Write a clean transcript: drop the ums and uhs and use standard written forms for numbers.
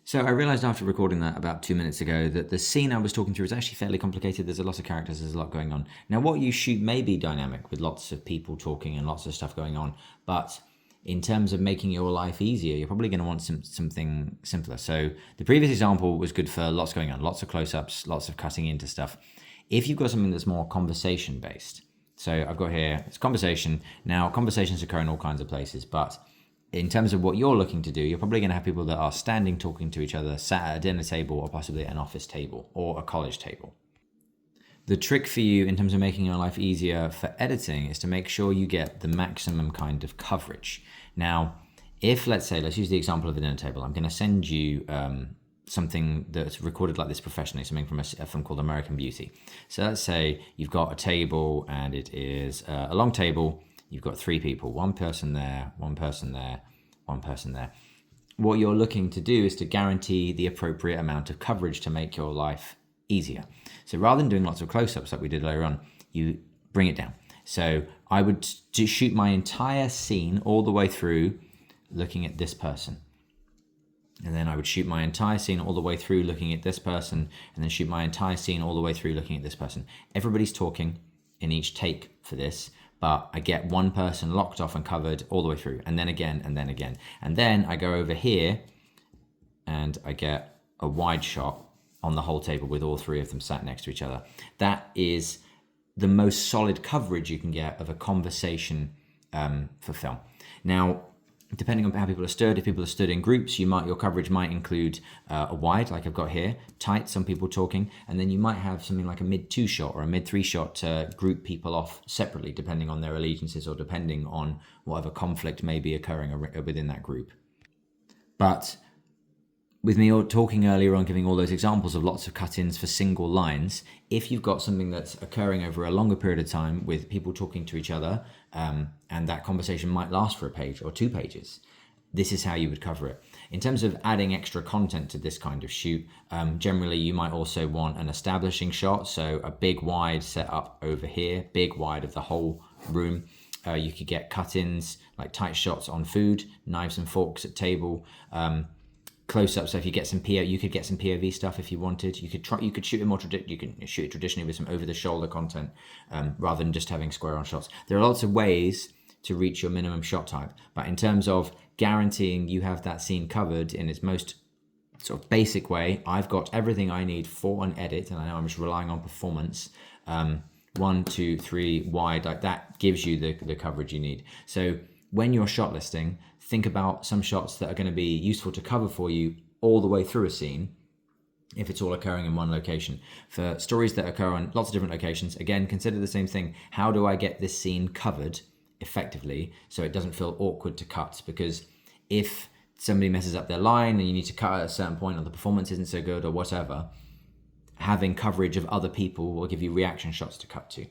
So I realized after recording that about 2 minutes ago that the scene I was talking through is actually fairly complicated. There's a lot of characters, there's a lot going on. Now what you shoot may be dynamic with lots of people talking and lots of stuff going on, but in terms of making your life easier, you're probably going to want something simpler. So the previous example was good for lots going on, lots of close-ups, lots of cutting into stuff. If you've got something that's more conversation based, so I've got here, it's conversation. Now conversations occur in all kinds of places, but in terms of what you're looking to do, you're probably going to have people that are standing talking to each other, sat at a dinner table or possibly an office table or a college table. The trick for you in terms of making your life easier for editing is to make sure you get the maximum kind of coverage. Now, if let's use the example of a dinner table. I'm going to send you something that's recorded like this professionally, something from a film called American Beauty. So let's say you've got a table and it is a long table. You've got three people, one person there, one person there, one person there. What you're looking to do is to guarantee the appropriate amount of coverage to make your life easier. So rather than doing lots of close-ups like we did earlier on, you bring it down. So I would just shoot my entire scene all the way through looking at this person. And then I would shoot my entire scene all the way through looking at this person, and then shoot my entire scene all the way through looking at this person. Everybody's talking in each take for this, but I get one person locked off and covered all the way through, and then again, and then again. And then I go over here and I get a wide shot on the whole table with all three of them sat next to each other. That is the most solid coverage you can get of a conversation for film. Now, depending on how people are stood, if people are stood in groups, your coverage might include a wide, like I've got here, tight, some people talking, and then you might have something like a mid-2 shot or a mid-3 shot to group people off separately, depending on their allegiances or depending on whatever conflict may be occurring within that group. But with me talking earlier on, giving all those examples of lots of cut-ins for single lines, if you've got something that's occurring over a longer period of time with people talking to each other, and that conversation might last for a page or 2 pages, this is how you would cover it. In terms of adding extra content to this kind of shoot, generally you might also want an establishing shot, so a big wide set up over here, big wide of the whole room. You could get cut-ins, like tight shots on food, knives and forks at table, close-up. So if you get some you could get some POV stuff if you wanted. You could shoot it more you can shoot it traditionally with some over-the-shoulder content, rather than just having square-on shots. There are lots of ways to reach your minimum shot type, but in terms of guaranteeing you have that scene covered in its most sort of basic way, I've got everything I need for an edit, and I know I'm just relying on performance. 1, 2, 3 wide, like that gives you the coverage you need. So when you're shot listing, think about some shots that are going to be useful to cover for you all the way through a scene if it's all occurring in one location. For stories that occur on lots of different locations, again, consider the same thing. How do I get this scene covered effectively so it doesn't feel awkward to cut? Because if somebody messes up their line and you need to cut at a certain point, or the performance isn't so good or whatever, having coverage of other people will give you reaction shots to cut to.